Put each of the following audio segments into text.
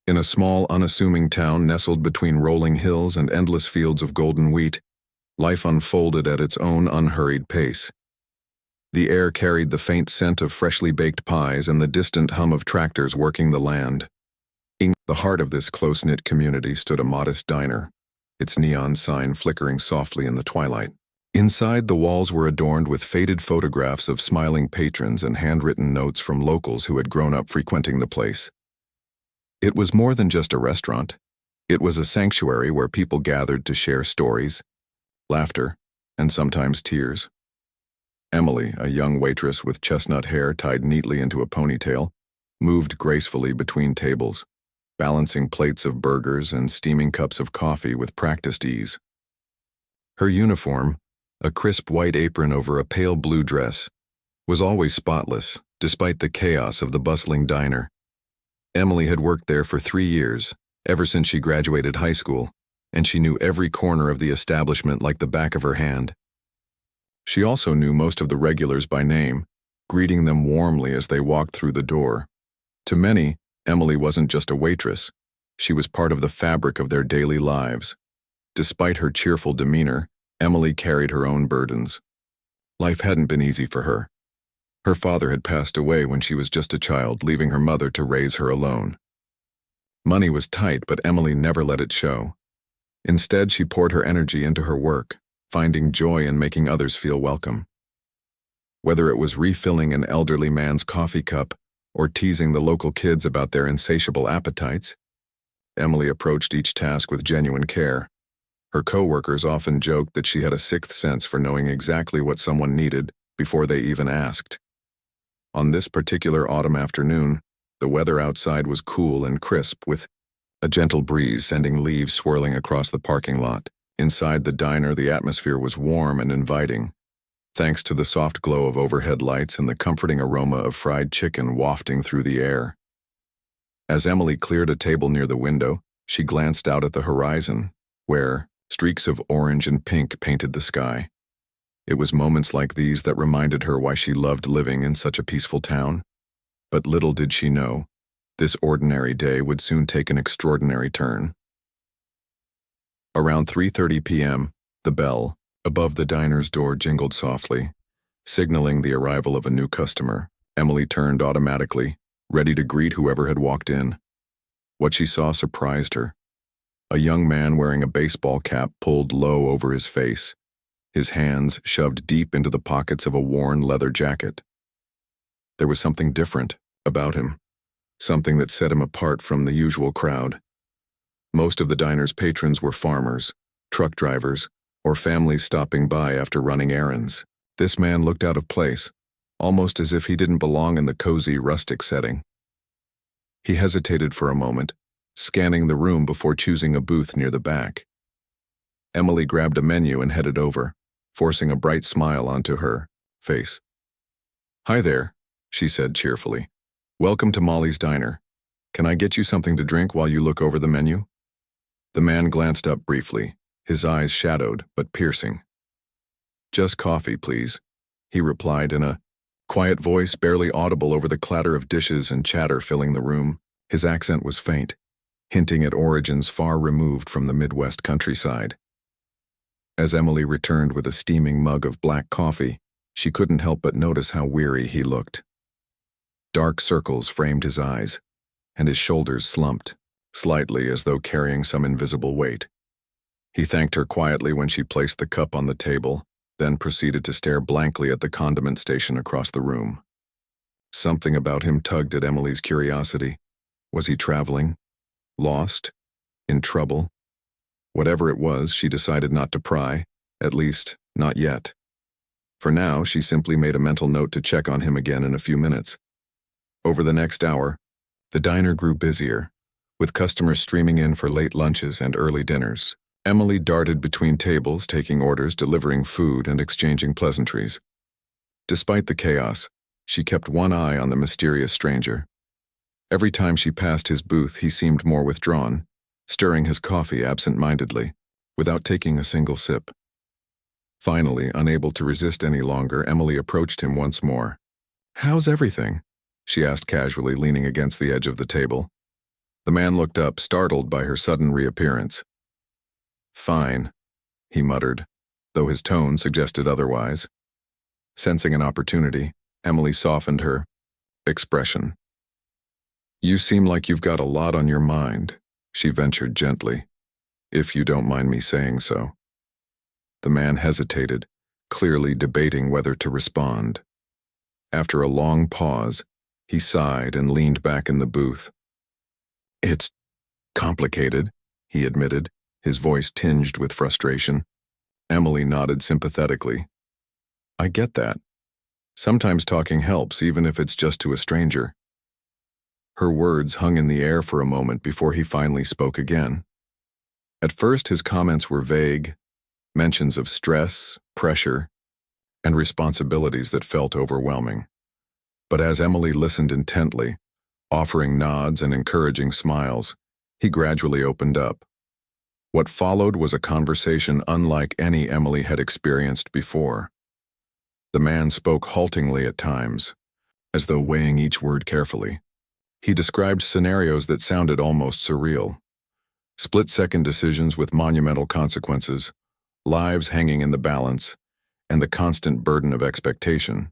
In a small, unassuming town nestled between rolling hills and endless fields of golden wheat, life unfolded at its own unhurried pace. The air carried the faint scent of freshly baked pies and the distant hum of tractors working the land. In the heart of this close-knit community stood a modest diner, its neon sign flickering softly in the twilight. Inside, the walls were adorned with faded photographs of smiling patrons and handwritten notes from locals who had grown up frequenting the place. It was more than just a restaurant. It was a sanctuary where people gathered to share stories, laughter, and sometimes tears. Emily, a young waitress with chestnut hair tied neatly into a ponytail, moved gracefully between tables, balancing plates of burgers and steaming cups of coffee with practiced ease. Her uniform, a crisp white apron over a pale blue dress, was always spotless, despite the chaos of the bustling diner. Emily had worked there for 3 years, ever since she graduated high school, and she knew every corner of the establishment like the back of her hand. She also knew most of the regulars by name, greeting them warmly as they walked through the door. To many, Emily wasn't just a waitress. She was part of the fabric of their daily lives. Despite her cheerful demeanor, Emily carried her own burdens. Life hadn't been easy for her. Her father had passed away when she was just a child, leaving her mother to raise her alone. Money was tight, but Emily never let it show. Instead, she poured her energy into her work, finding joy in making others feel welcome. Whether it was refilling an elderly man's coffee cup or teasing the local kids about their insatiable appetites, Emily approached each task with genuine care. Her co-workers often joked that she had a sixth sense for knowing exactly what someone needed before they even asked. On this particular autumn afternoon, the weather outside was cool and crisp, with a gentle breeze sending leaves swirling across the parking lot. Inside the diner, the atmosphere was warm and inviting, thanks to the soft glow of overhead lights and the comforting aroma of fried chicken wafting through the air. As Emily cleared a table near the window, she glanced out at the horizon, where streaks of orange and pink painted the sky. It was moments like these that reminded her why she loved living in such a peaceful town. But little did she know, this ordinary day would soon take an extraordinary turn. Around 3:30 p.m., the bell above the diner's door jingled softly, signaling the arrival of a new customer. Emily turned automatically, ready to greet whoever had walked in. What she saw surprised her. A young man wearing a baseball cap pulled low over his face, his hands shoved deep into the pockets of a worn leather jacket. There was something different about him, something that set him apart from the usual crowd. Most of the diner's patrons were farmers, truck drivers, or families stopping by after running errands. This man looked out of place, almost as if he didn't belong in the cozy, rustic setting. He hesitated for a moment, scanning the room before choosing a booth near the back. Emily grabbed a menu and headed over, forcing a bright smile onto her face. "Hi there," she said cheerfully. "Welcome to Molly's Diner. Can I get you something to drink while you look over the menu?" The man glanced up briefly, his eyes shadowed but piercing. "Just coffee, please," he replied in a quiet voice barely audible over the clatter of dishes and chatter filling the room. His accent was faint, hinting at origins far removed from the Midwest countryside. As Emily returned with a steaming mug of black coffee, she couldn't help but notice how weary he looked. Dark circles framed his eyes, and his shoulders slumped, slightly as though carrying some invisible weight. He thanked her quietly when she placed the cup on the table, then proceeded to stare blankly at the condiment station across the room. Something about him tugged at Emily's curiosity. Was he traveling? Lost? In trouble? Whatever it was, she decided not to pry, at least, not yet. For now, she simply made a mental note to check on him again in a few minutes. Over the next hour, the diner grew busier, with customers streaming in for late lunches and early dinners. Emily darted between tables, taking orders, delivering food, and exchanging pleasantries. Despite the chaos, she kept one eye on the mysterious stranger. Every time she passed his booth, he seemed more withdrawn, stirring his coffee absent-mindedly, without taking a single sip. Finally, unable to resist any longer, Emily approached him once more. "How's everything?" she asked casually, leaning against the edge of the table. The man looked up, startled by her sudden reappearance. "Fine," he muttered, though his tone suggested otherwise. Sensing an opportunity, Emily softened her expression. "You seem like you've got a lot on your mind," she ventured gently, "if you don't mind me saying so." The man hesitated, clearly debating whether to respond. After a long pause, he sighed and leaned back in the booth. "It's complicated," he admitted, his voice tinged with frustration. Emily nodded sympathetically. "I get that. Sometimes talking helps, even if it's just to a stranger." Her words hung in the air for a moment before he finally spoke again. At first, his comments were vague, mentions of stress, pressure, and responsibilities that felt overwhelming. But as Emily listened intently, offering nods and encouraging smiles, he gradually opened up. What followed was a conversation unlike any Emily had experienced before. The man spoke haltingly at times, as though weighing each word carefully. He described scenarios that sounded almost surreal. Split-second decisions with monumental consequences, lives hanging in the balance, and the constant burden of expectation.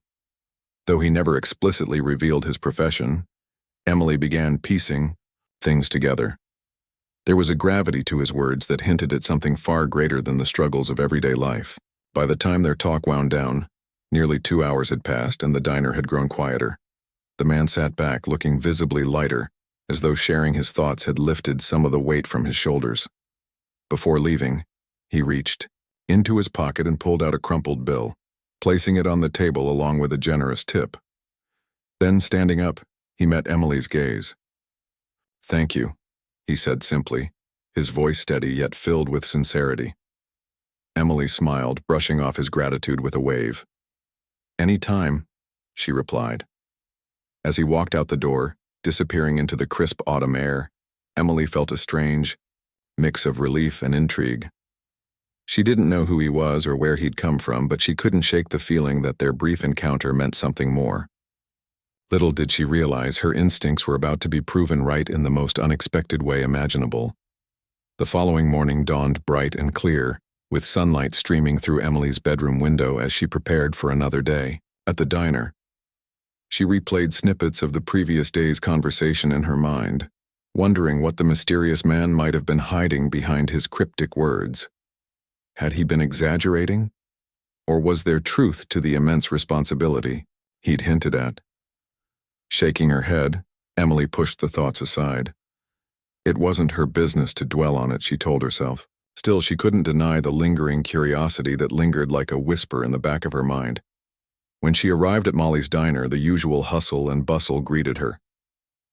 Though he never explicitly revealed his profession, Emily began piecing things together. There was a gravity to his words that hinted at something far greater than the struggles of everyday life. By the time their talk wound down, nearly 2 hours had passed and the diner had grown quieter. The man sat back, looking visibly lighter, as though sharing his thoughts had lifted some of the weight from his shoulders. Before leaving, he reached into his pocket and pulled out a crumpled bill, placing it on the table along with a generous tip. Then, standing up, he met Emily's gaze. "Thank you," he said simply, his voice steady yet filled with sincerity. Emily smiled, brushing off his gratitude with a wave. "Any time," she replied. As he walked out the door, disappearing into the crisp autumn air, Emily felt a strange mix of relief and intrigue. She didn't know who he was or where he'd come from, but she couldn't shake the feeling that their brief encounter meant something more. Little did she realize her instincts were about to be proven right in the most unexpected way imaginable. The following morning dawned bright and clear, with sunlight streaming through Emily's bedroom window as she prepared for another day. At the diner, she replayed snippets of the previous day's conversation in her mind, wondering what the mysterious man might have been hiding behind his cryptic words. Had he been exaggerating? Or was there truth to the immense responsibility he'd hinted at? Shaking her head, Emily pushed the thoughts aside. It wasn't her business to dwell on it, she told herself. Still, she couldn't deny the lingering curiosity that lingered like a whisper in the back of her mind. When she arrived at Molly's diner, the usual hustle and bustle greeted her.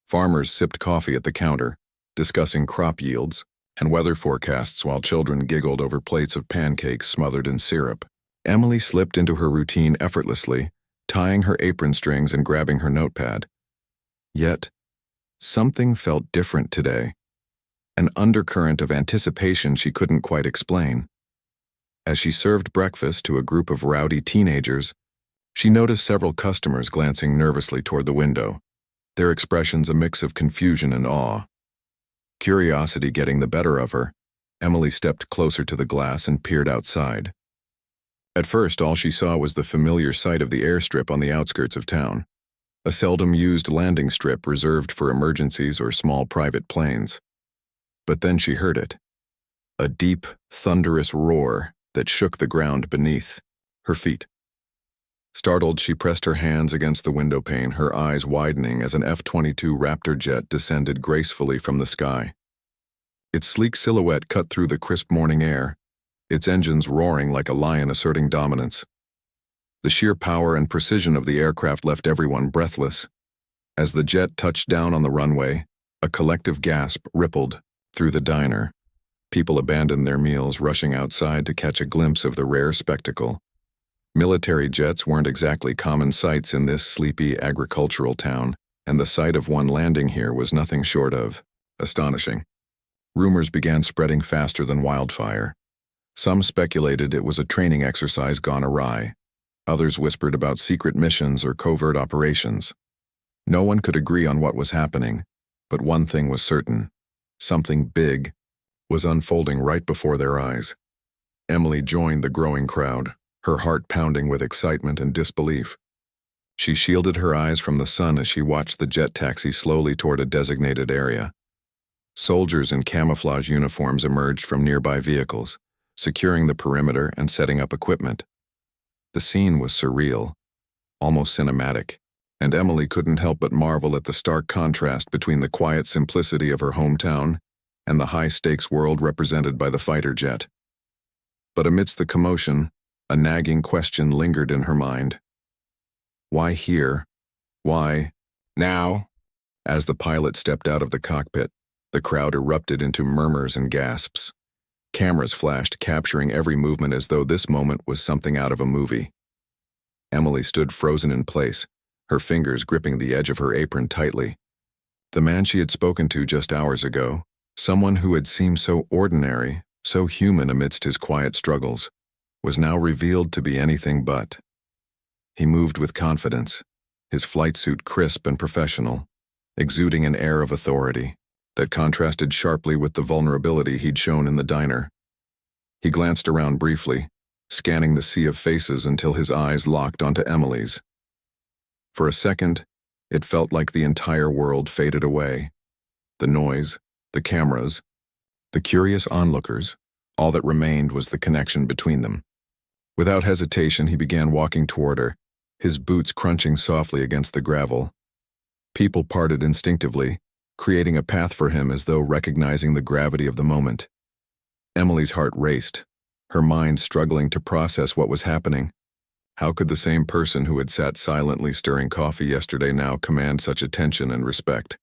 Farmers sipped coffee at the counter, discussing crop yields and weather forecasts while children giggled over plates of pancakes smothered in syrup. Emily slipped into her routine effortlessly, tying her apron strings and grabbing her notepad. Yet, something felt different today, an undercurrent of anticipation she couldn't quite explain. As she served breakfast to a group of rowdy teenagers, she noticed several customers glancing nervously toward the window, their expressions a mix of confusion and awe. Curiosity getting the better of her, Emily stepped closer to the glass and peered outside. At first, all she saw was the familiar sight of the airstrip on the outskirts of town, a seldom-used landing strip reserved for emergencies or small private planes. But then she heard it, a deep, thunderous roar that shook the ground beneath her feet. Startled, she pressed her hands against the window pane, her eyes widening as an F-22 Raptor jet descended gracefully from the sky. Its sleek silhouette cut through the crisp morning air, its engines roaring like a lion asserting dominance. The sheer power and precision of the aircraft left everyone breathless. As the jet touched down on the runway, a collective gasp rippled through the diner. People abandoned their meals, rushing outside to catch a glimpse of the rare spectacle. Military jets weren't exactly common sights in this sleepy agricultural town, and the sight of one landing here was nothing short of astonishing. Rumors began spreading faster than wildfire. Some speculated it was a training exercise gone awry. Others whispered about secret missions or covert operations. No one could agree on what was happening, but one thing was certain: something big, was unfolding right before their eyes. Emily joined the growing crowd, her heart pounding with excitement and disbelief. She shielded her eyes from the sun as she watched the jet taxi slowly toward a designated area. Soldiers in camouflage uniforms emerged from nearby vehicles, securing the perimeter and setting up equipment. The scene was surreal, almost cinematic, and Emily couldn't help but marvel at the stark contrast between the quiet simplicity of her hometown and the high-stakes world represented by the fighter jet. But amidst the commotion, a nagging question lingered in her mind. Why here? Why now? As the pilot stepped out of the cockpit, the crowd erupted into murmurs and gasps. Cameras flashed, capturing every movement as though this moment was something out of a movie. Emily stood frozen in place, her fingers gripping the edge of her apron tightly. The man she had spoken to just hours ago, someone who had seemed so ordinary, so human amidst his quiet struggles, was now revealed to be anything but. He moved with confidence, his flight suit crisp and professional, exuding an air of authority that contrasted sharply with the vulnerability he'd shown in the diner. He glanced around briefly, scanning the sea of faces until his eyes locked onto Emily's. For a second, it felt like the entire world faded away. The noise, the cameras, the curious onlookers, all that remained was the connection between them. Without hesitation, he began walking toward her, his boots crunching softly against the gravel. People parted instinctively, creating a path for him as though recognizing the gravity of the moment. Emily's heart raced, her mind struggling to process what was happening. How could the same person who had sat silently stirring coffee yesterday now command such attention and respect?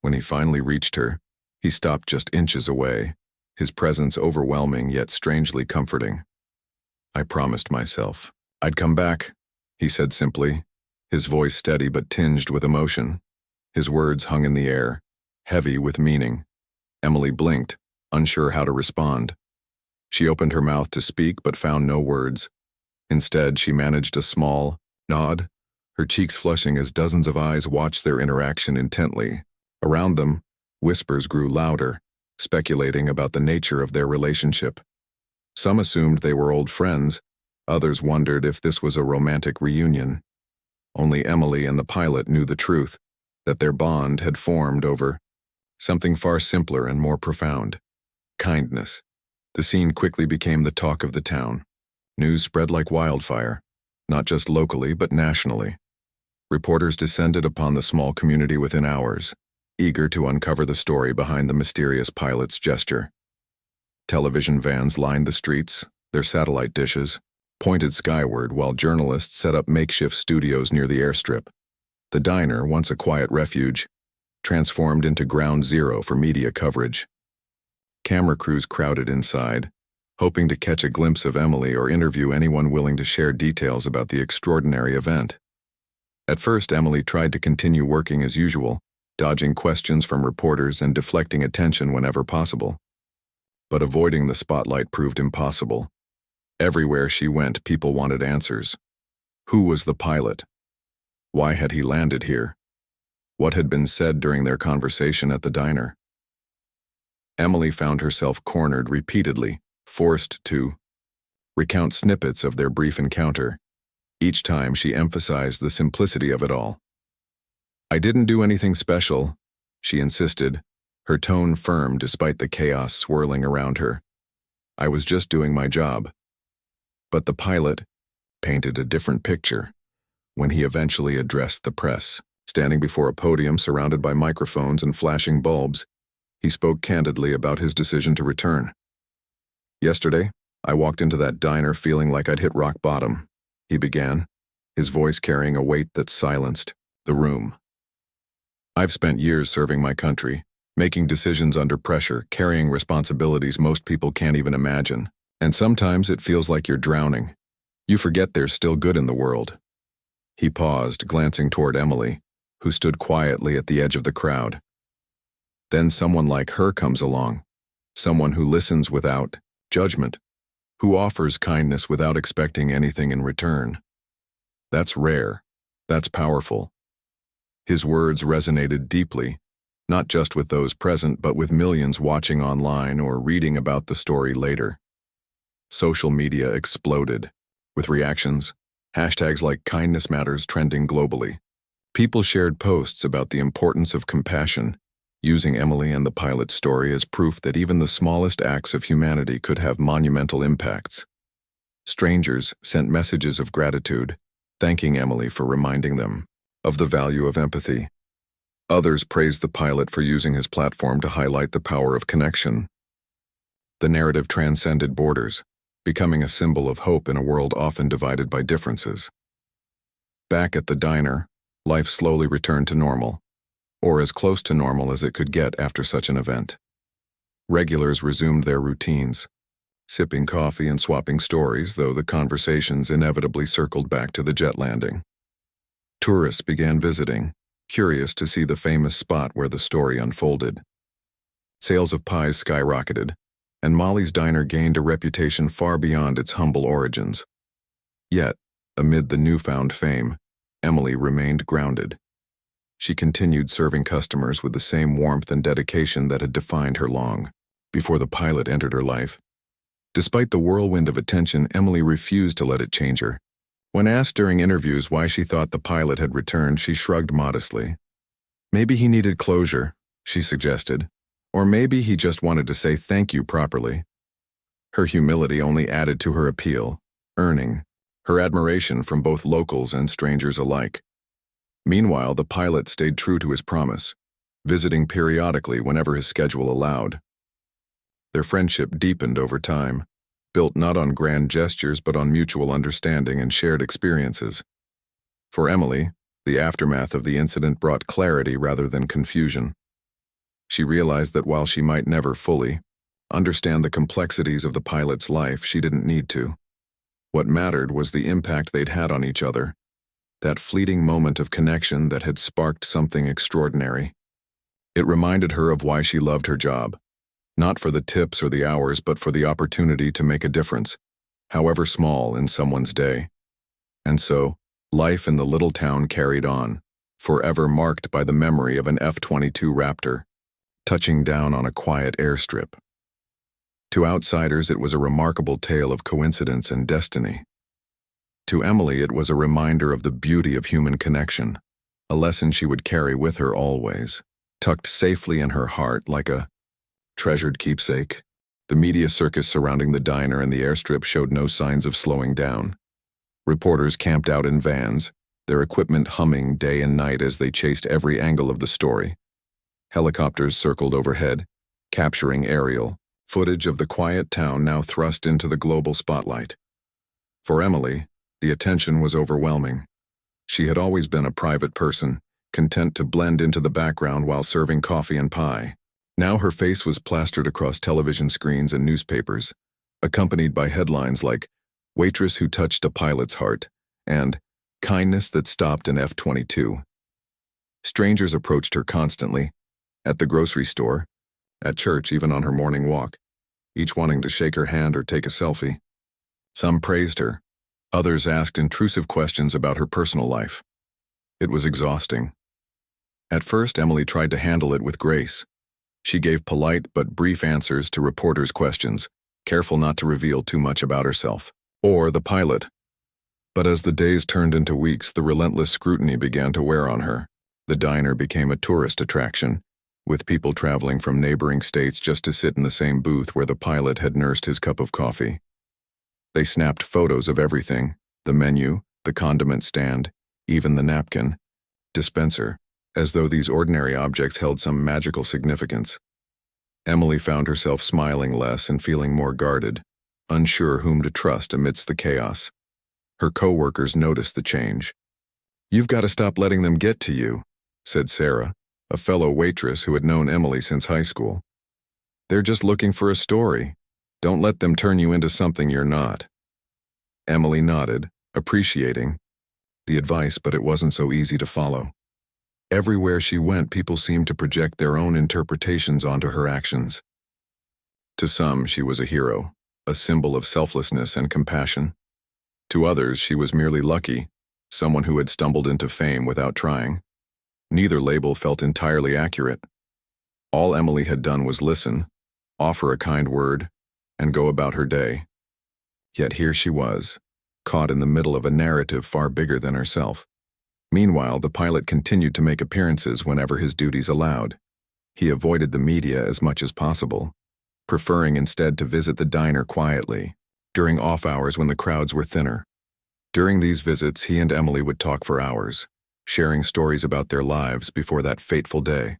When he finally reached her, he stopped just inches away, his presence overwhelming yet strangely comforting. "I promised myself I'd come back," he said simply, his voice steady but tinged with emotion. His words hung in the air, heavy with meaning. Emily blinked, unsure how to respond. She opened her mouth to speak but found no words. Instead, she managed a small nod, her cheeks flushing as dozens of eyes watched their interaction intently. Around them, whispers grew louder, speculating about the nature of their relationship. Some assumed they were old friends, others wondered if this was a romantic reunion. Only Emily and the pilot knew the truth, that their bond had formed over something far simpler and more profound: kindness. The scene quickly became the talk of the town. News spread like wildfire, not just locally but nationally. Reporters descended upon the small community within hours, eager to uncover the story behind the mysterious pilot's gesture. Television vans lined the streets, their satellite dishes pointed skyward while journalists set up makeshift studios near the airstrip. The diner, once a quiet refuge, transformed into ground zero for media coverage. Camera crews crowded inside, hoping to catch a glimpse of Emily or interview anyone willing to share details about the extraordinary event. At first, Emily tried to continue working as usual, dodging questions from reporters and deflecting attention whenever possible. But avoiding the spotlight proved impossible. Everywhere she went, people wanted answers. Who was the pilot? Why had he landed here? What had been said during their conversation at the diner? Emily found herself cornered repeatedly, forced to recount snippets of their brief encounter. Each time she emphasized the simplicity of it all. "I didn't do anything special," she insisted, her tone firm despite the chaos swirling around her. "I was just doing my job." But the pilot painted a different picture. When he eventually addressed the press, standing before a podium surrounded by microphones and flashing bulbs, he spoke candidly about his decision to return. "Yesterday, I walked into that diner feeling like I'd hit rock bottom," he began, his voice carrying a weight that silenced the room. "I've spent years serving my country, making decisions under pressure, carrying responsibilities most people can't even imagine. And sometimes it feels like you're drowning. You forget there's still good in the world." He paused, glancing toward Emily, who stood quietly at the edge of the crowd. Then someone like her comes along, someone who listens without judgment, who offers kindness without expecting anything in return. That's rare. That's powerful. His words resonated deeply, not just with those present but with millions watching online or reading about the story later. Social media exploded, with reactions, hashtags like kindness matters trending globally. People shared posts about the importance of compassion, using Emily and the pilot's story as proof that even the smallest acts of humanity could have monumental impacts. Strangers sent messages of gratitude, thanking Emily for reminding them of the value of empathy. Others praised the pilot for using his platform to highlight the power of connection. The narrative transcended borders, becoming a symbol of hope in a world often divided by differences. Back at the diner, life slowly returned to normal, or as close to normal as it could get after such an event. Regulars resumed their routines, sipping coffee and swapping stories, though the conversations inevitably circled back to the jet landing. Tourists began visiting, curious to see the famous spot where the story unfolded. Sales of pies skyrocketed, and Molly's Diner gained a reputation far beyond its humble origins. Yet, amid the newfound fame, Emily remained grounded. She continued serving customers with the same warmth and dedication that had defined her long before the pilot entered her life. Despite the whirlwind of attention, Emily refused to let it change her. When asked during interviews why she thought the pilot had returned, she shrugged modestly. Maybe he needed closure, she suggested, or maybe he just wanted to say thank you properly. Her humility only added to her appeal, earning her admiration from both locals and strangers alike. Meanwhile, the pilot stayed true to his promise, visiting periodically whenever his schedule allowed. Their friendship deepened over time, built not on grand gestures but on mutual understanding and shared experiences. For Emily, the aftermath of the incident brought clarity rather than confusion. She realized that while she might never fully understand the complexities of the pilot's life, she didn't need to. What mattered was the impact they'd had on each other, that fleeting moment of connection that had sparked something extraordinary. It reminded her of why she loved her job, not for the tips or the hours, but for the opportunity to make a difference, however small, in someone's day. And so, life in the little town carried on, forever marked by the memory of an F-22 Raptor, touching down on a quiet airstrip. To outsiders, it was a remarkable tale of coincidence and destiny. To Emily, it was a reminder of the beauty of human connection, a lesson she would carry with her always, tucked safely in her heart like a treasured keepsake. The media circus surrounding the diner and the airstrip showed no signs of slowing down. Reporters camped out in vans, their equipment humming day and night as they chased every angle of the story. Helicopters circled overhead, capturing aerial footage of the quiet town now thrust into the global spotlight. For Emily, the attention was overwhelming. She had always been a private person, content to blend into the background while serving coffee and pie. Now her face was plastered across television screens and newspapers, accompanied by headlines like "Waitress who touched a pilot's heart" and "Kindness that stopped an F-22." Strangers approached her constantly, at the grocery store, at church, even on her morning walk, each wanting to shake her hand or take a selfie. Some praised her, others asked intrusive questions about her personal life. It was exhausting. At first, Emily tried to handle it with grace. She gave polite but brief answers to reporters' questions, careful not to reveal too much about herself or the pilot. But as the days turned into weeks, the relentless scrutiny began to wear on her. The diner became a tourist attraction, with people traveling from neighboring states just to sit in the same booth where the pilot had nursed his cup of coffee. They snapped photos of everything: the menu, the condiment stand, even the napkin dispenser, as though these ordinary objects held some magical significance. Emily found herself smiling less and feeling more guarded, unsure whom to trust amidst the chaos. Her co-workers noticed the change. "You've got to stop letting them get to you," said Sarah, a fellow waitress who had known Emily since high school. "They're just looking for a story. Don't let them turn you into something you're not." Emily nodded, appreciating the advice, but it wasn't so easy to follow. Everywhere she went, people seemed to project their own interpretations onto her actions. To some, she was a hero, a symbol of selflessness and compassion. To others, she was merely lucky, someone who had stumbled into fame without trying. Neither label felt entirely accurate. All Emily had done was listen, offer a kind word, and go about her day. Yet here she was, caught in the middle of a narrative far bigger than herself. Meanwhile, the pilot continued to make appearances whenever his duties allowed. He avoided the media as much as possible, preferring instead to visit the diner quietly, during off hours when the crowds were thinner. During these visits, he and Emily would talk for hours, sharing stories about their lives before that fateful day.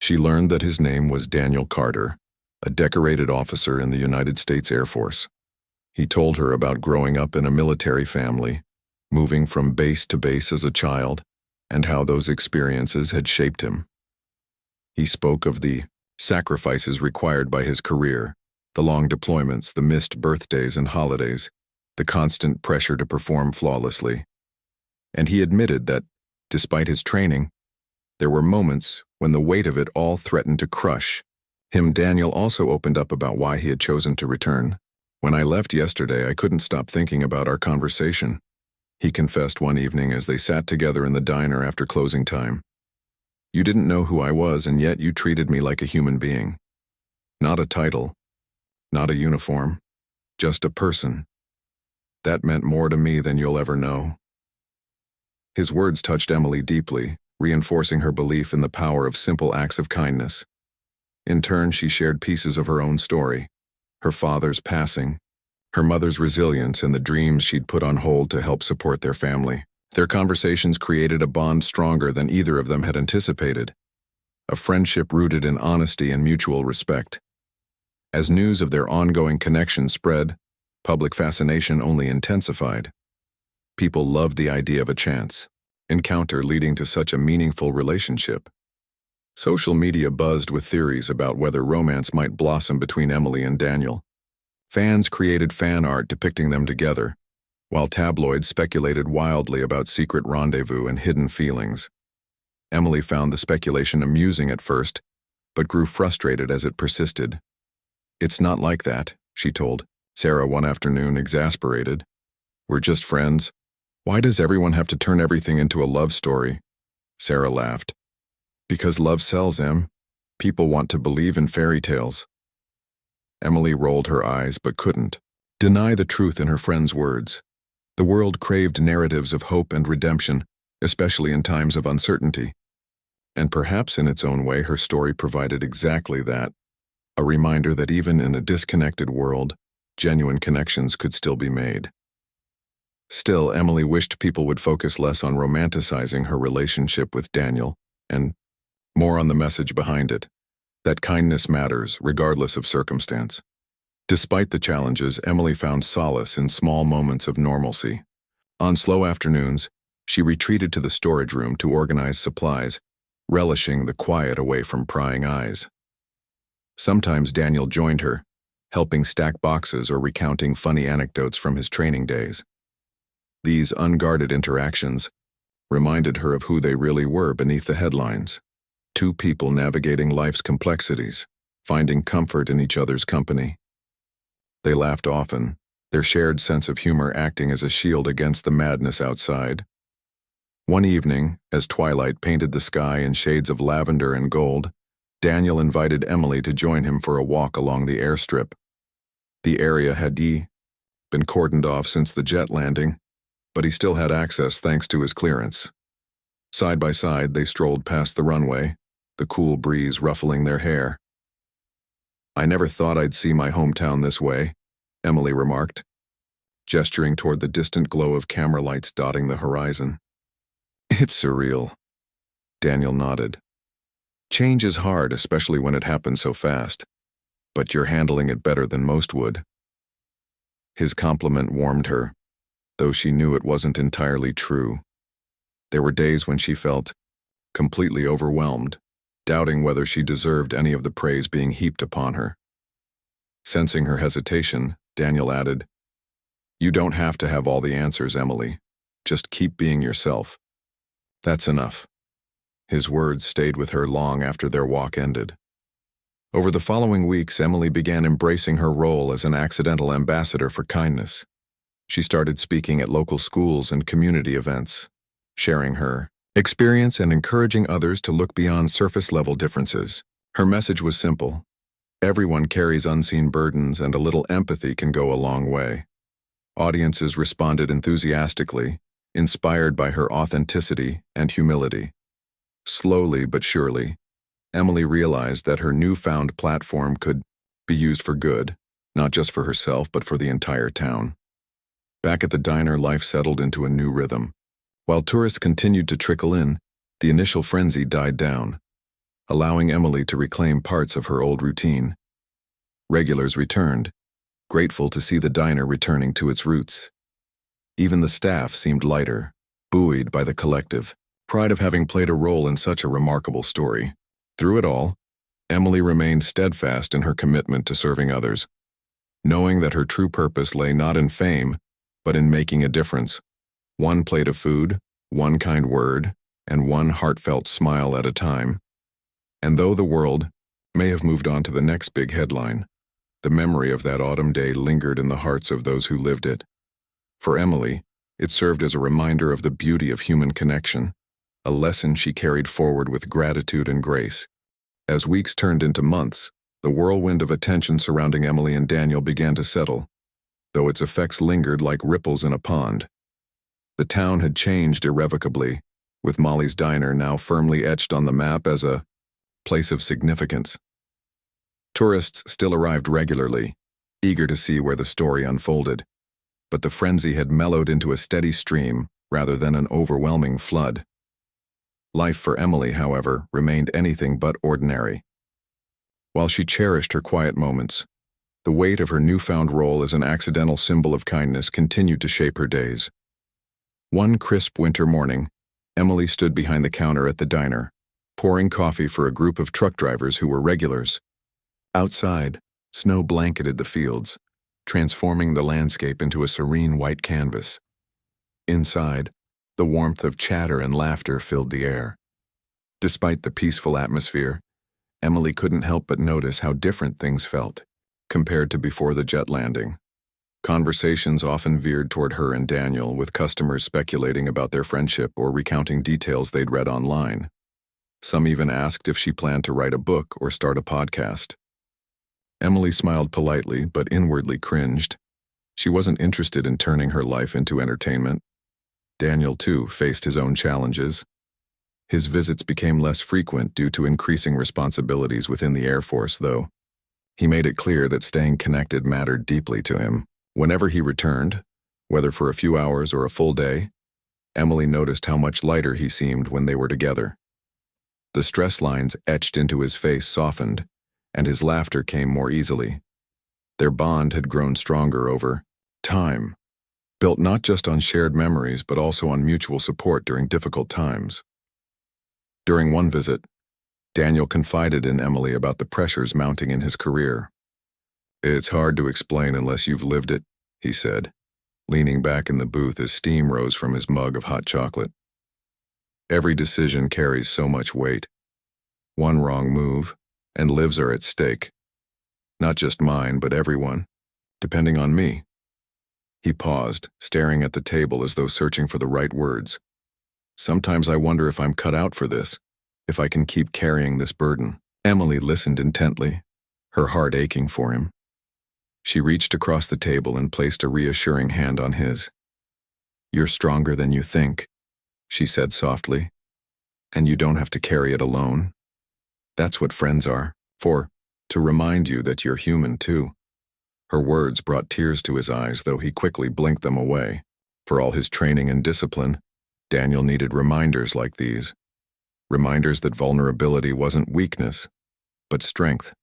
She learned that his name was Daniel Carter, a decorated officer in the United States Air Force. He told her about growing up in a military family, moving from base to base as a child, and how those experiences had shaped him. He spoke of the sacrifices required by his career, the long deployments, the missed birthdays and holidays, the constant pressure to perform flawlessly. And he admitted that, despite his training, there were moments when the weight of it all threatened to crush him. Daniel also opened up about why he had chosen to return. "When I left yesterday, I couldn't stop thinking about our conversation," he confessed one evening as they sat together in the diner after closing time. "You didn't know who I was, and yet you treated me like a human being. Not a title, not a uniform, just a person. That meant more to me than you'll ever know." His words touched Emily deeply, reinforcing her belief in the power of simple acts of kindness. In turn, she shared pieces of her own story, her father's passing, her mother's resilience, and the dreams she'd put on hold to help support their family. Their conversations created a bond stronger than either of them had anticipated, a friendship rooted in honesty and mutual respect. As news of their ongoing connection spread, public fascination only intensified. People loved the idea of a chance encounter leading to such a meaningful relationship. Social media buzzed with theories about whether romance might blossom between Emily and Daniel. Fans created fan art depicting them together, while tabloids speculated wildly about secret rendezvous and hidden feelings. Emily found the speculation amusing at first, but grew frustrated as it persisted. "It's not like that," she told Sarah one afternoon, exasperated. "We're just friends. Why does everyone have to turn everything into a love story?" Sarah laughed. "Because love sells, Em. People want to believe in fairy tales." Emily rolled her eyes but couldn't deny the truth in her friend's words. The world craved narratives of hope and redemption, especially in times of uncertainty. And perhaps in its own way, her story provided exactly that, a reminder that even in a disconnected world, genuine connections could still be made. Still, Emily wished people would focus less on romanticizing her relationship with Daniel and more on the message behind it, that kindness matters regardless of circumstance. Despite the challenges, Emily found solace in small moments of normalcy. On slow afternoons, she retreated to the storage room to organize supplies, relishing the quiet away from prying eyes. Sometimes Daniel joined her, helping stack boxes or recounting funny anecdotes from his training days. These unguarded interactions reminded her of who they really were beneath the headlines. Two people navigating life's complexities, finding comfort in each other's company. They laughed often, their shared sense of humor acting as a shield against the madness outside. One evening, as twilight painted the sky in shades of lavender and gold, Daniel invited Emily to join him for a walk along the airstrip. The area had been cordoned off since the jet landing, but he still had access thanks to his clearance. Side by side, they strolled past the runway, the cool breeze ruffling their hair. "I never thought I'd see my hometown this way," Emily remarked, gesturing toward the distant glow of camera lights dotting the horizon. "It's surreal," Daniel nodded. "Change is hard, especially when it happens so fast, but you're handling it better than most would." His compliment warmed her, though she knew it wasn't entirely true. There were days when she felt completely overwhelmed, doubting whether she deserved any of the praise being heaped upon her. Sensing her hesitation, Daniel added, "You don't have to have all the answers, Emily. Just keep being yourself. That's enough." His words stayed with her long after their walk ended. Over the following weeks, Emily began embracing her role as an accidental ambassador for kindness. She started speaking at local schools and community events, sharing her experience and encouraging others to look beyond surface-level differences. Her message was simple. Everyone carries unseen burdens, and a little empathy can go a long way. Audiences responded enthusiastically, inspired by her authenticity and humility. Slowly but surely, Emily realized that her newfound platform could be used for good, not just for herself but for the entire town. Back at the diner, life settled into a new rhythm. While tourists continued to trickle in, the initial frenzy died down, allowing Emily to reclaim parts of her old routine. Regulars returned, grateful to see the diner returning to its roots. Even the staff seemed lighter, buoyed by the collective pride of having played a role in such a remarkable story. Through it all, Emily remained steadfast in her commitment to serving others, knowing that her true purpose lay not in fame, but in making a difference. One plate of food, one kind word, and one heartfelt smile at a time. And though the world may have moved on to the next big headline, the memory of that autumn day lingered in the hearts of those who lived it. For Emily, it served as a reminder of the beauty of human connection, a lesson she carried forward with gratitude and grace. As weeks turned into months, the whirlwind of attention surrounding Emily and Daniel began to settle, though its effects lingered like ripples in a pond. The town had changed irrevocably, with Molly's Diner now firmly etched on the map as a place of significance. Tourists still arrived regularly, eager to see where the story unfolded, but the frenzy had mellowed into a steady stream rather than an overwhelming flood. Life for Emily, however, remained anything but ordinary. While she cherished her quiet moments, the weight of her newfound role as an accidental symbol of kindness continued to shape her days. One crisp winter morning, Emily stood behind the counter at the diner, pouring coffee for a group of truck drivers who were regulars. Outside, snow blanketed the fields, transforming the landscape into a serene white canvas. Inside, the warmth of chatter and laughter filled the air. Despite the peaceful atmosphere, Emily couldn't help but notice how different things felt compared to before the jet landing. Conversations often veered toward her and Daniel, with customers speculating about their friendship or recounting details they'd read online. Some even asked if she planned to write a book or start a podcast. Emily smiled politely but inwardly cringed. She wasn't interested in turning her life into entertainment. Daniel, too, faced his own challenges. His visits became less frequent due to increasing responsibilities within the Air Force, though. He made it clear that staying connected mattered deeply to him. Whenever he returned, whether for a few hours or a full day, Emily noticed how much lighter he seemed when they were together. The stress lines etched into his face softened, and his laughter came more easily. Their bond had grown stronger over time, built not just on shared memories but also on mutual support during difficult times. During one visit, Daniel confided in Emily about the pressures mounting in his career. "It's hard to explain unless you've lived it," he said, leaning back in the booth as steam rose from his mug of hot chocolate. "Every decision carries so much weight. One wrong move, and lives are at stake. Not just mine, but everyone, depending on me." He paused, staring at the table as though searching for the right words. "Sometimes I wonder if I'm cut out for this, if I can keep carrying this burden." Emily listened intently, her heart aching for him. She reached across the table and placed a reassuring hand on his. "You're stronger than you think," she said softly, "and you don't have to carry it alone. That's what friends are, to remind you that you're human too." Her words brought tears to his eyes, though he quickly blinked them away. For all his training and discipline, Daniel needed reminders like these. Reminders that vulnerability wasn't weakness, but strength.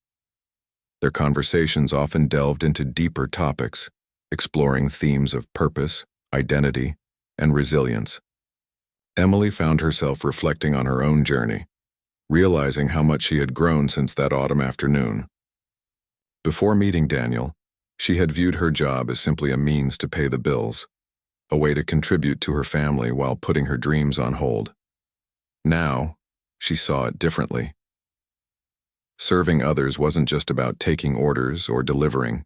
Their conversations often delved into deeper topics, exploring themes of purpose, identity, and resilience. Emily found herself reflecting on her own journey, realizing how much she had grown since that autumn afternoon. Before meeting Daniel, she had viewed her job as simply a means to pay the bills, a way to contribute to her family while putting her dreams on hold. Now, she saw it differently. Serving others wasn't just about taking orders or delivering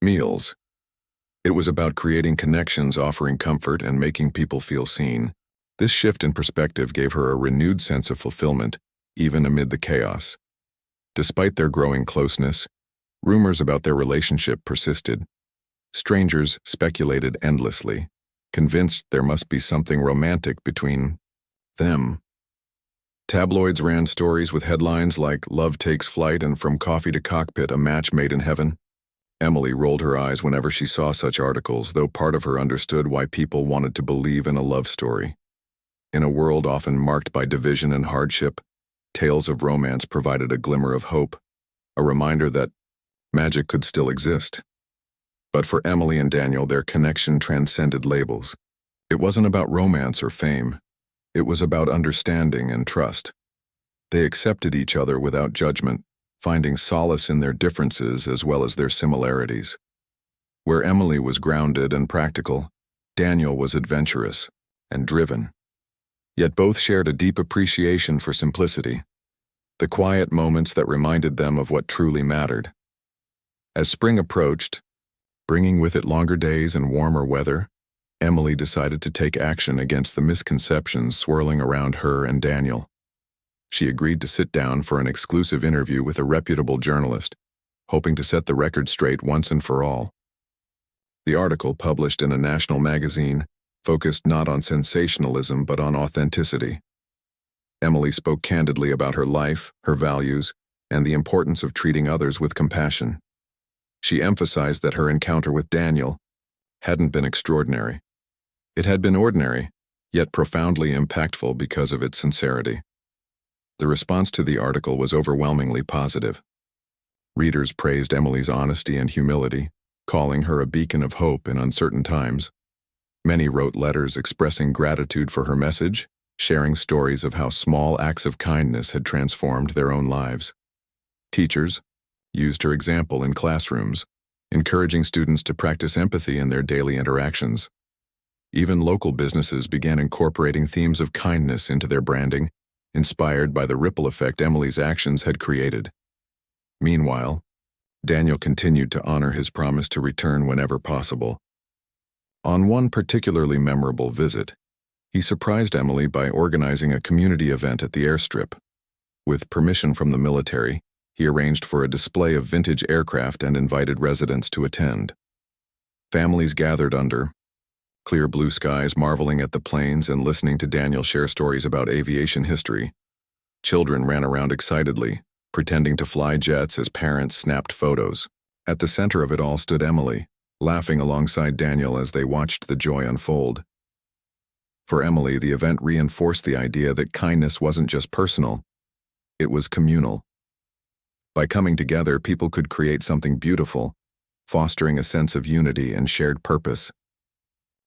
meals. It was about creating connections, offering comfort, and making people feel seen. This shift in perspective gave her a renewed sense of fulfillment, even amid the chaos. Despite their growing closeness, rumors about their relationship persisted. Strangers speculated endlessly, convinced there must be something romantic between them. Tabloids ran stories with headlines like "Love Takes Flight" and "From Coffee to Cockpit, a Match Made in Heaven." Emily rolled her eyes whenever she saw such articles, though part of her understood why people wanted to believe in a love story. In a world often marked by division and hardship, tales of romance provided a glimmer of hope, a reminder that magic could still exist. But for Emily and Daniel, their connection transcended labels. It wasn't about romance or fame. It was about understanding and trust. They accepted each other without judgment, finding solace in their differences as well as their similarities. Where Emily was grounded and practical, Daniel was adventurous and driven. Yet both shared a deep appreciation for simplicity, the quiet moments that reminded them of what truly mattered. As spring approached, bringing with it longer days and warmer weather, Emily decided to take action against the misconceptions swirling around her and Daniel. She agreed to sit down for an exclusive interview with a reputable journalist, hoping to set the record straight once and for all. The article, published in a national magazine, focused not on sensationalism but on authenticity. Emily spoke candidly about her life, her values, and the importance of treating others with compassion. She emphasized that her encounter with Daniel hadn't been extraordinary. It had been ordinary, yet profoundly impactful because of its sincerity. The response to the article was overwhelmingly positive. Readers praised Emily's honesty and humility, calling her a beacon of hope in uncertain times. Many wrote letters expressing gratitude for her message, sharing stories of how small acts of kindness had transformed their own lives. Teachers used her example in classrooms, encouraging students to practice empathy in their daily interactions. Even local businesses began incorporating themes of kindness into their branding, inspired by the ripple effect Emily's actions had created. Meanwhile, Daniel continued to honor his promise to return whenever possible. On one particularly memorable visit, he surprised Emily by organizing a community event at the airstrip. With permission from the military, he arranged for a display of vintage aircraft and invited residents to attend. Families gathered under clear blue skies, marveling at the planes and listening to Daniel share stories about aviation history. Children ran around excitedly, pretending to fly jets as parents snapped photos. At the center of it all stood Emily, laughing alongside Daniel as they watched the joy unfold. For Emily, the event reinforced the idea that kindness wasn't just personal, it was communal. By coming together, people could create something beautiful, fostering a sense of unity and shared purpose.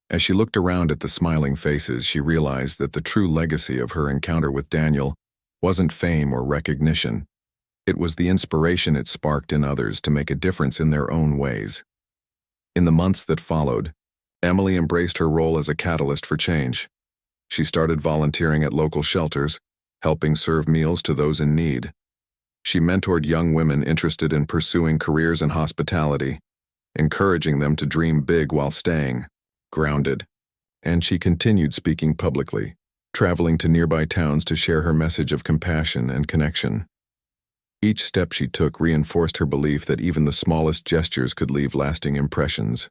As she looked around at the smiling faces, she realized that the true legacy of her encounter with Daniel wasn't fame or recognition. It was the inspiration it sparked in others to make a difference in their own ways. In the months that followed, Emily embraced her role as a catalyst for change. She started volunteering at local shelters, helping serve meals to those in need. She mentored young women interested in pursuing careers in hospitality, encouraging them to dream big while staying grounded. And she continued speaking publicly, traveling to nearby towns to share her message of compassion and connection. Each step she took reinforced her belief that even the smallest gestures could leave lasting impressions.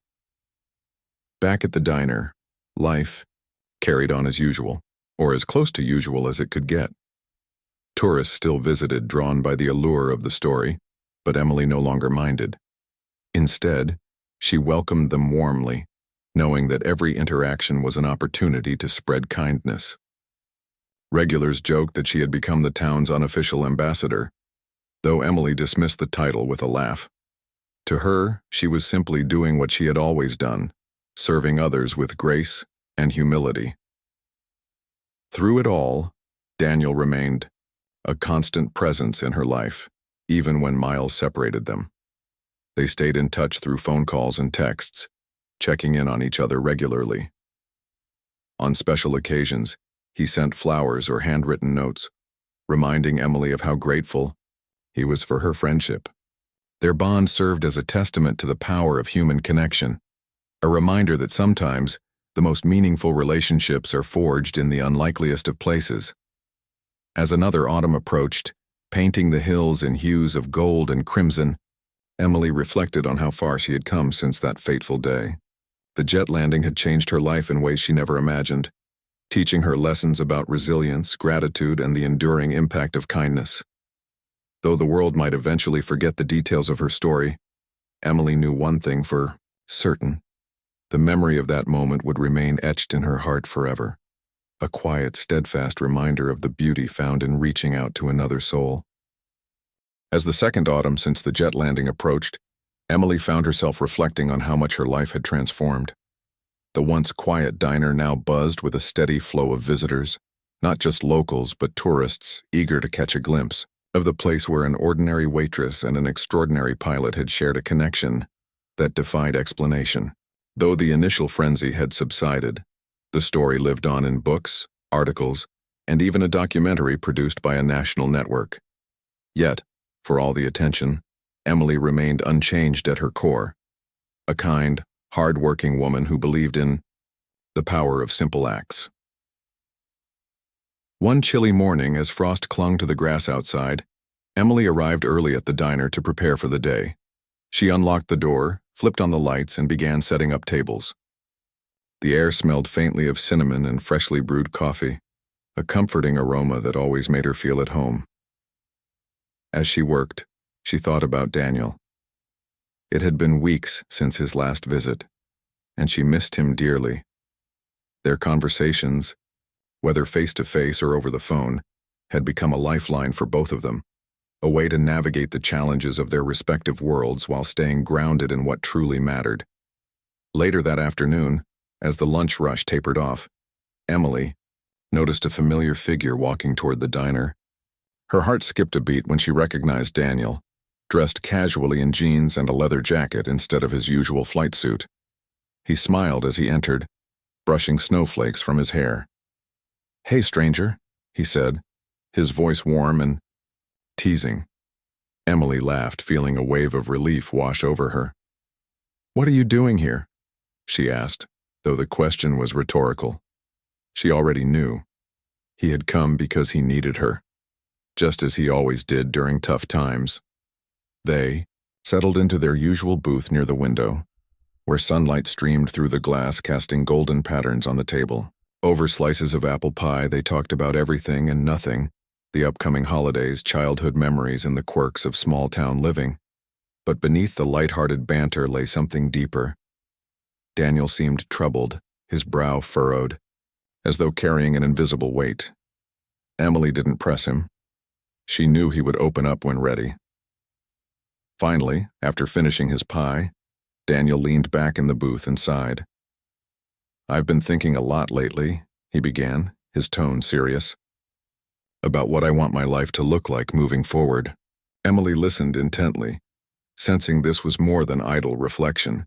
Back at the diner, life carried on as usual, or as close to usual as it could get. Tourists still visited, drawn by the allure of the story, but Emily no longer minded. Instead, she welcomed them warmly, knowing that every interaction was an opportunity to spread kindness. Regulars joked that she had become the town's unofficial ambassador, though Emily dismissed the title with a laugh. To her, she was simply doing what she had always done, serving others with grace and humility. Through it all, Daniel remained a constant presence in her life, even when miles separated them. They stayed in touch through phone calls and texts, checking in on each other regularly. On special occasions, he sent flowers or handwritten notes, reminding Emily of how grateful he was for her friendship. Their bond served as a testament to the power of human connection, a reminder that sometimes the most meaningful relationships are forged in the unlikeliest of places. As another autumn approached, painting the hills in hues of gold and crimson. Emily reflected on how far she had come since that fateful day. The jet landing had changed her life in ways she never imagined, teaching her lessons about resilience, gratitude, and the enduring impact of kindness. Though the world might eventually forget the details of her story, Emily knew one thing for certain. The memory of that moment would remain etched in her heart forever, a quiet, steadfast reminder of the beauty found in reaching out to another soul. As the second autumn since the jet landing approached, Emily found herself reflecting on how much her life had transformed. The once quiet diner now buzzed with a steady flow of visitors, not just locals but tourists eager to catch a glimpse of the place where an ordinary waitress and an extraordinary pilot had shared a connection that defied explanation. Though the initial frenzy had subsided, the story lived on in books, articles, and even a documentary produced by a national network. Yet, for all the attention, Emily remained unchanged at her core, a kind, hard-working woman who believed in the power of simple acts. One chilly morning, as frost clung to the grass outside, Emily arrived early at the diner to prepare for the day. She unlocked the door, flipped on the lights, and began setting up tables. The air smelled faintly of cinnamon and freshly brewed coffee, a comforting aroma that always made her feel at home. As she worked, she thought about Daniel. It had been weeks since his last visit, and she missed him dearly. Their conversations, whether face-to-face or over the phone, had become a lifeline for both of them, a way to navigate the challenges of their respective worlds while staying grounded in what truly mattered. Later that afternoon, as the lunch rush tapered off, Emily noticed a familiar figure walking toward the diner. Her heart skipped a beat when she recognized Daniel, dressed casually in jeans and a leather jacket instead of his usual flight suit. He smiled as he entered, brushing snowflakes from his hair. "Hey, stranger," he said, his voice warm and teasing. Emily laughed, feeling a wave of relief wash over her. "What are you doing here?" she asked, though the question was rhetorical. She already knew. He had come because he needed her, just as he always did during tough times. They settled into their usual booth near the window, where sunlight streamed through the glass, casting golden patterns on the table. Over slices of apple pie, they talked about everything and nothing, the upcoming holidays, childhood memories, and the quirks of small-town living. But beneath the light-hearted banter lay something deeper. Daniel seemed troubled, his brow furrowed, as though carrying an invisible weight. Emily didn't press him. She knew he would open up when ready. Finally, after finishing his pie, Daniel leaned back in the booth and sighed. "I've been thinking a lot lately," he began, his tone serious, "about what I want my life to look like moving forward." Emily listened intently, sensing this was more than idle reflection.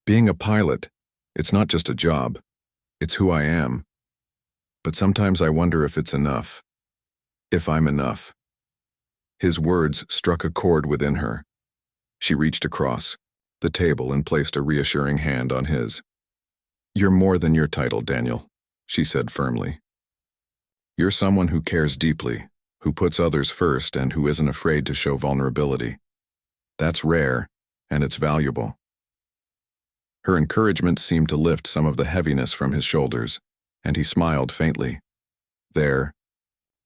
"Being a pilot, it's not just a job, it's who I am. But sometimes I wonder if it's enough. If I'm enough." His words struck a chord within her. She reached across the table and placed a reassuring hand on his. "You're more than your title, Daniel," she said firmly. "You're someone who cares deeply, who puts others first, and who isn't afraid to show vulnerability. That's rare, and it's valuable." Her encouragement seemed to lift some of the heaviness from his shoulders, and he smiled faintly. Their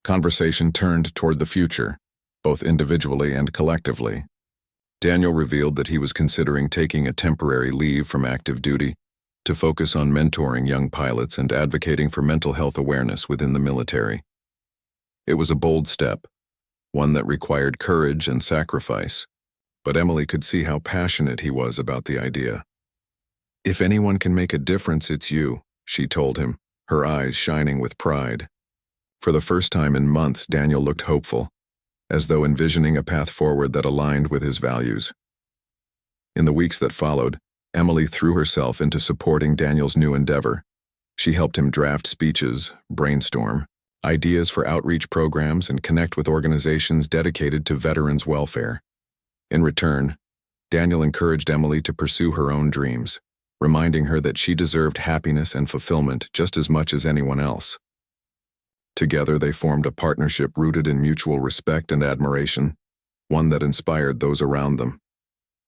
conversation turned toward the future, both individually and collectively. Daniel revealed that he was considering taking a temporary leave from active duty to focus on mentoring young pilots and advocating for mental health awareness within the military. It was a bold step, one that required courage and sacrifice, but Emily could see how passionate he was about the idea. "If anyone can make a difference, it's you," she told him, her eyes shining with pride. For the first time in months, Daniel looked hopeful, as though envisioning a path forward that aligned with his values. In the weeks that followed, Emily threw herself into supporting Daniel's new endeavor. She helped him draft speeches, brainstorm ideas for outreach programs, and connect with organizations dedicated to veterans' welfare. In return, Daniel encouraged Emily to pursue her own dreams, reminding her that she deserved happiness and fulfillment just as much as anyone else. Together they formed a partnership rooted in mutual respect and admiration, one that inspired those around them.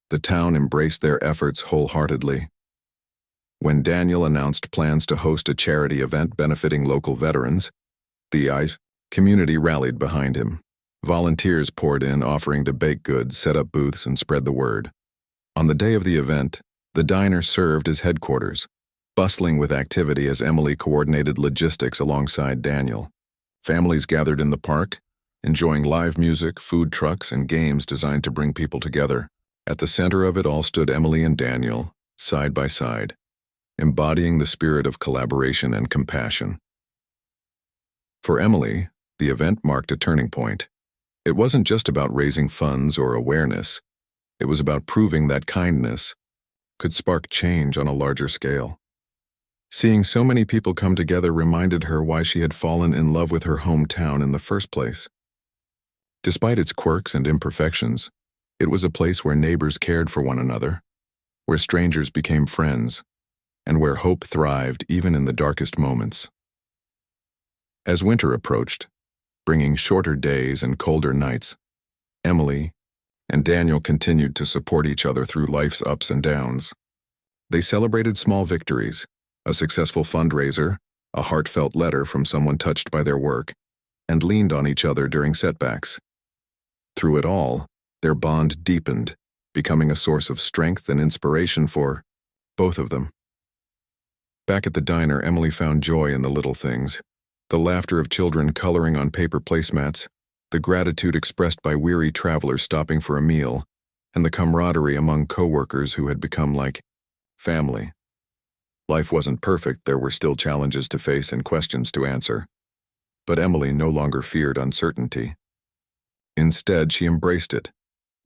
The town embraced their efforts wholeheartedly. When Daniel announced plans to host a charity event benefiting local veterans, the community rallied behind him. Volunteers poured in, offering to bake goods, set up booths, and spread the word. On the day of the event, the diner served as headquarters, bustling with activity as Emily coordinated logistics alongside Daniel. Families gathered in the park, enjoying live music, food trucks, and games designed to bring people together. At the center of it all stood Emily and Daniel, side by side, embodying the spirit of collaboration and compassion. For Emily, the event marked a turning point. It wasn't just about raising funds or awareness. It was about proving that kindness could spark change on a larger scale. Seeing so many people come together reminded her why she had fallen in love with her hometown in the first place. Despite its quirks and imperfections, it was a place where neighbors cared for one another, where strangers became friends, and where hope thrived even in the darkest moments. As winter approached, bringing shorter days and colder nights, Emily and Daniel continued to support each other through life's ups and downs. They celebrated small victories, a successful fundraiser, a heartfelt letter from someone touched by their work, and leaned on each other during setbacks. Through it all, their bond deepened, becoming a source of strength and inspiration for both of them. Back at the diner, Emily found joy in the little things, the laughter of children coloring on paper placemats, the gratitude expressed by weary travelers stopping for a meal, and the camaraderie among co-workers who had become like family. Life wasn't perfect, there were still challenges to face and questions to answer. But Emily no longer feared uncertainty. Instead, she embraced it,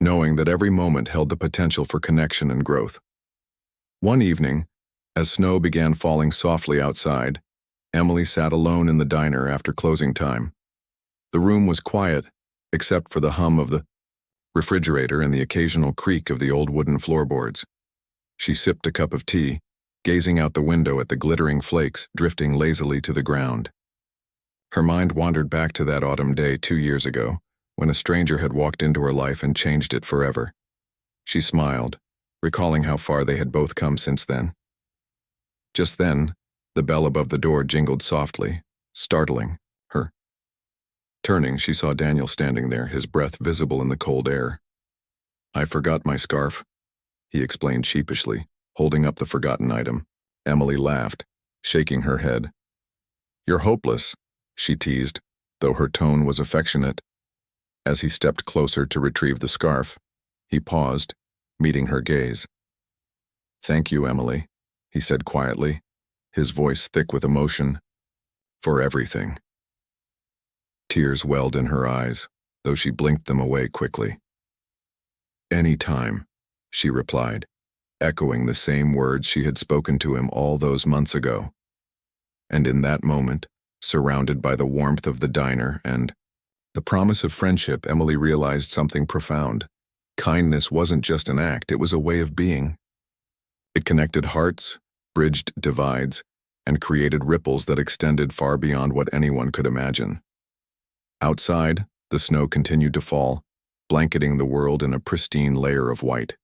knowing that every moment held the potential for connection and growth. One evening, as snow began falling softly outside, Emily sat alone in the diner after closing time. The room was quiet, except for the hum of the refrigerator and the occasional creak of the old wooden floorboards. She sipped a cup of tea, gazing out the window at the glittering flakes drifting lazily to the ground. Her mind wandered back to that autumn day 2 years ago, when a stranger had walked into her life and changed it forever. She smiled, recalling how far they had both come since then. Just then, the bell above the door jingled softly, startling her. Turning, she saw Daniel standing there, his breath visible in the cold air. "I forgot my scarf," he explained sheepishly, holding up the forgotten item. Emily laughed, shaking her head. "You're hopeless," she teased, though her tone was affectionate. As he stepped closer to retrieve the scarf, he paused, meeting her gaze. "Thank you, Emily," he said quietly, his voice thick with emotion, "for everything." Tears welled in her eyes, though she blinked them away quickly. "Any time," she replied, echoing the same words she had spoken to him all those months ago. And in that moment, surrounded by the warmth of the diner and the promise of friendship, Emily realized something profound. Kindness wasn't just an act, it was a way of being. It connected hearts, bridged divides, and created ripples that extended far beyond what anyone could imagine. Outside, the snow continued to fall, blanketing the world in a pristine layer of white.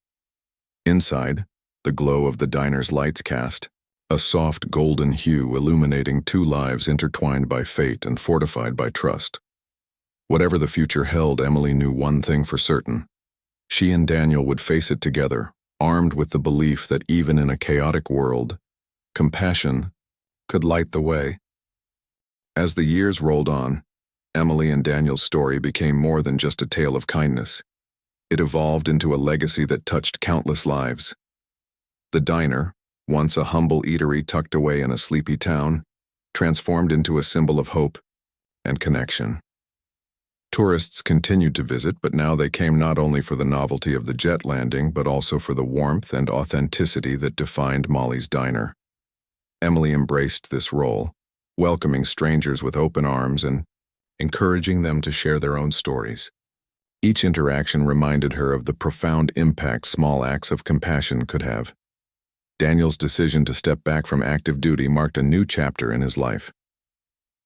Inside, the glow of the diner's lights cast a soft golden hue illuminating two lives intertwined by fate and fortified by trust. Whatever the future held, Emily knew one thing for certain. She and Daniel would face it together, armed with the belief that even in a chaotic world, compassion could light the way. As the years rolled on, Emily and Daniel's story became more than just a tale of kindness. It evolved into a legacy that touched countless lives. The diner, once a humble eatery tucked away in a sleepy town, transformed into a symbol of hope and connection. Tourists continued to visit, but now they came not only for the novelty of the jet landing, but also for the warmth and authenticity that defined Molly's diner. Emily embraced this role, welcoming strangers with open arms and encouraging them to share their own stories. Each interaction reminded her of the profound impact small acts of compassion could have. Daniel's decision to step back from active duty marked a new chapter in his life.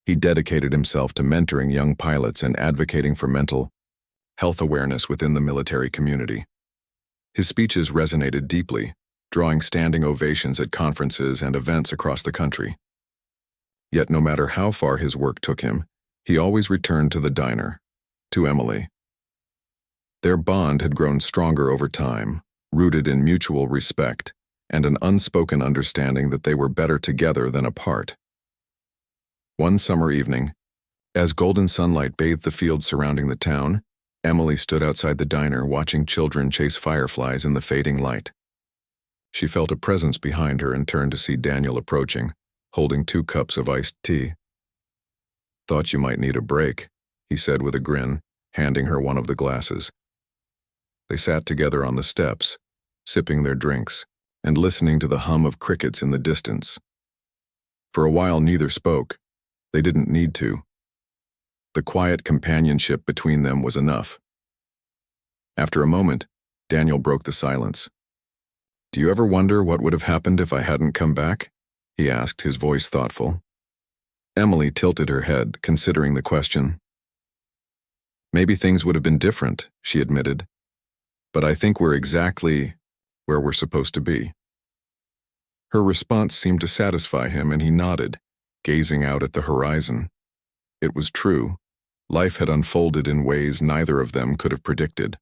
He dedicated himself to mentoring young pilots and advocating for mental health awareness within the military community. His speeches resonated deeply, drawing standing ovations at conferences and events across the country. Yet no matter how far his work took him, he always returned to the diner, to Emily. Their bond had grown stronger over time, rooted in mutual respect and an unspoken understanding that they were better together than apart. One summer evening, as golden sunlight bathed the fields surrounding the town, Emily stood outside the diner watching children chase fireflies in the fading light. She felt a presence behind her and turned to see Daniel approaching, holding 2 cups of iced tea. "Thought you might need a break," he said with a grin, handing her one of the glasses. They sat together on the steps, sipping their drinks and listening to the hum of crickets in the distance. For a while neither spoke. They didn't need to. The quiet companionship between them was enough. After a moment, Daniel broke the silence. "Do you ever wonder what would have happened if I hadn't come back?" he asked, his voice thoughtful. Emily tilted her head, considering the question. "Maybe things would have been different," she admitted. "But I think we're exactly where we're supposed to be." Her response seemed to satisfy him, and he nodded, gazing out at the horizon. It was true. Life had unfolded in ways neither of them could have predicted.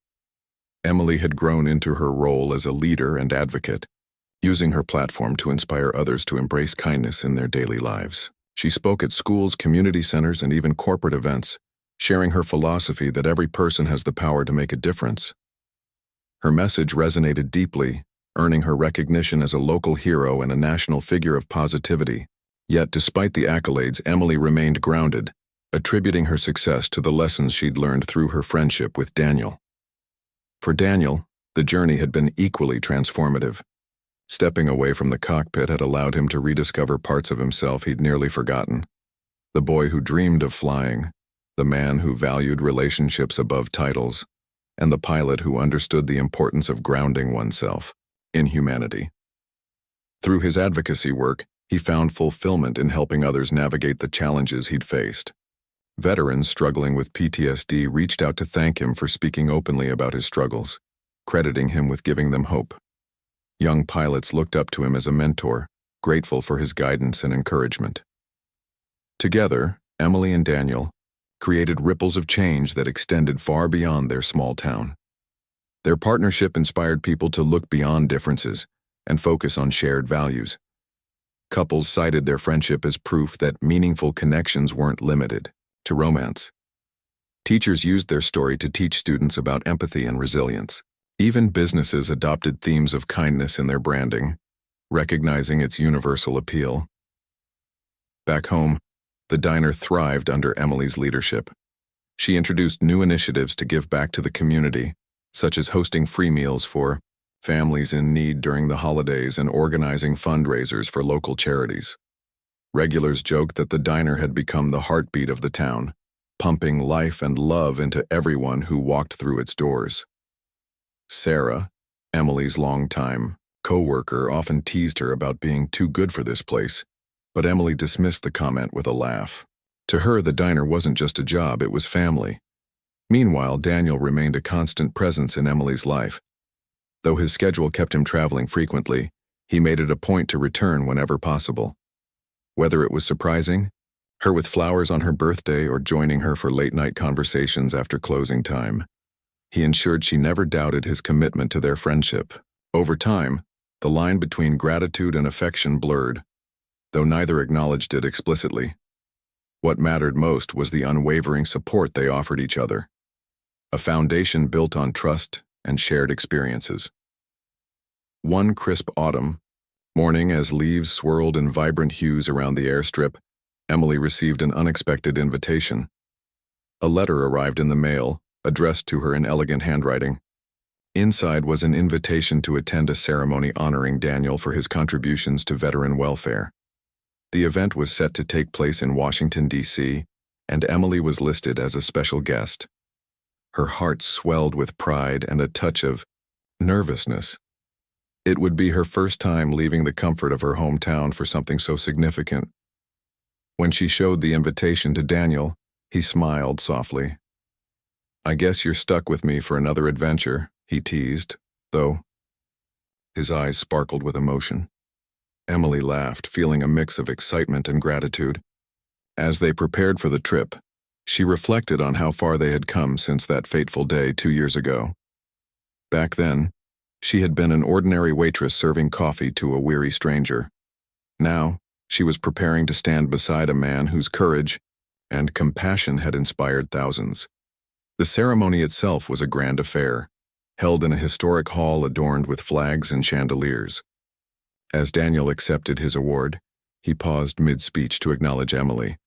Emily had grown into her role as a leader and advocate, using her platform to inspire others to embrace kindness in their daily lives. She spoke at schools, community centers, and even corporate events, sharing her philosophy that every person has the power to make a difference. Her message resonated deeply, earning her recognition as a local hero and a national figure of positivity. Yet, despite the accolades, Emily remained grounded, attributing her success to the lessons she'd learned through her friendship with Daniel. For Daniel, the journey had been equally transformative. Stepping away from the cockpit had allowed him to rediscover parts of himself he'd nearly forgotten. The boy who dreamed of flying, the man who valued relationships above titles, and the pilot who understood the importance of grounding oneself in humanity. Through his advocacy work, he found fulfillment in helping others navigate the challenges he'd faced. Veterans struggling with PTSD reached out to thank him for speaking openly about his struggles, crediting him with giving them hope. Young pilots looked up to him as a mentor, grateful for his guidance and encouragement. Together, Emily and Daniel created ripples of change that extended far beyond their small town. Their partnership inspired people to look beyond differences and focus on shared values. Couples cited their friendship as proof that meaningful connections weren't limited to romance. Teachers used their story to teach students about empathy and resilience. Even businesses adopted themes of kindness in their branding, recognizing its universal appeal. Back home, the diner thrived under Emily's leadership. She introduced new initiatives to give back to the community, such as hosting free meals for families in need during the holidays and organizing fundraisers for local charities. Regulars joked that the diner had become the heartbeat of the town, pumping life and love into everyone who walked through its doors. Sarah, Emily's longtime co-worker, often teased her about being too good for this place, but Emily dismissed the comment with a laugh. To her, the diner wasn't just a job, it was family. Meanwhile, Daniel remained a constant presence in Emily's life. Though his schedule kept him traveling frequently, he made it a point to return whenever possible. Whether it was surprising her with flowers on her birthday or joining her for late-night conversations after closing time, he ensured she never doubted his commitment to their friendship. Over time, the line between gratitude and affection blurred, though neither acknowledged it explicitly. What mattered most was the unwavering support they offered each other, a foundation built on trust and shared experiences. One crisp autumn morning, as leaves swirled in vibrant hues around the airstrip, Emily received an unexpected invitation. A letter arrived in the mail, addressed to her in elegant handwriting. Inside was an invitation to attend a ceremony honoring Daniel for his contributions to veteran welfare. The event was set to take place in Washington, D.C., and Emily was listed as a special guest. Her heart swelled with pride and a touch of nervousness. It would be her first time leaving the comfort of her hometown for something so significant. When she showed the invitation to Daniel, he smiled softly. "I guess you're stuck with me for another adventure," he teased, though his eyes sparkled with emotion. Emily laughed, feeling a mix of excitement and gratitude. As they prepared for the trip, she reflected on how far they had come since that fateful day 2 years ago. Back then, she had been an ordinary waitress serving coffee to a weary stranger. Now, she was preparing to stand beside a man whose courage and compassion had inspired thousands. The ceremony itself was a grand affair, held in a historic hall adorned with flags and chandeliers. As Daniel accepted his award, he paused mid-speech to acknowledge Emily.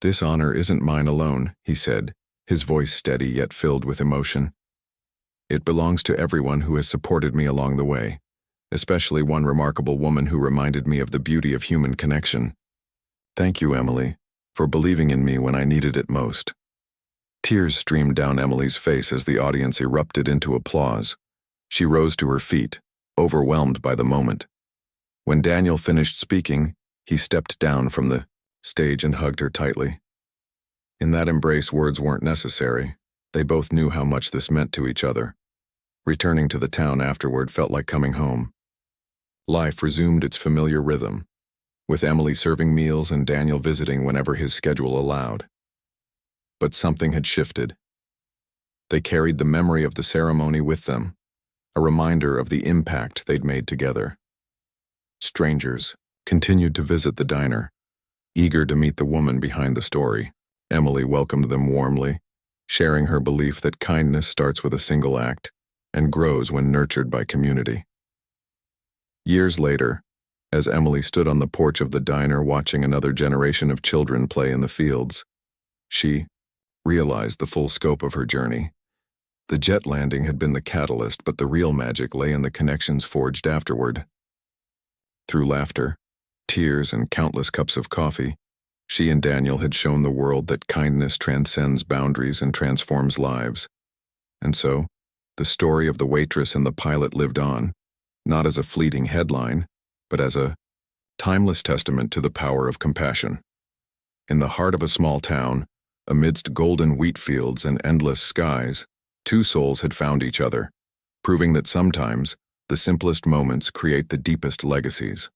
"This honor isn't mine alone," he said, his voice steady yet filled with emotion. "It belongs to everyone who has supported me along the way, especially one remarkable woman who reminded me of the beauty of human connection. Thank you, Emily, for believing in me when I needed it most." Tears streamed down Emily's face as the audience erupted into applause. She rose to her feet, overwhelmed by the moment. When Daniel finished speaking, he stepped down from the stage and hugged her tightly. In that embrace, words weren't necessary. They both knew how much this meant to each other. Returning to the town afterward felt like coming home. Life resumed its familiar rhythm, with Emily serving meals and Daniel visiting whenever his schedule allowed. But something had shifted. They carried the memory of the ceremony with them, a reminder of the impact they'd made together. Strangers continued to visit the diner, eager to meet the woman behind the story. Emily welcomed them warmly, sharing her belief that kindness starts with a single act and grows when nurtured by community. Years later, as Emily stood on the porch of the diner watching another generation of children play in the fields, she realized the full scope of her journey. The jet landing had been the catalyst, but the real magic lay in the connections forged afterward. Through laughter, tears, and countless cups of coffee, she and Daniel had shown the world that kindness transcends boundaries and transforms lives. And so, the story of the waitress and the pilot lived on, not as a fleeting headline, but as a timeless testament to the power of compassion. In the heart of a small town, amidst golden wheat fields and endless skies, two souls had found each other, proving that sometimes the simplest moments create the deepest legacies.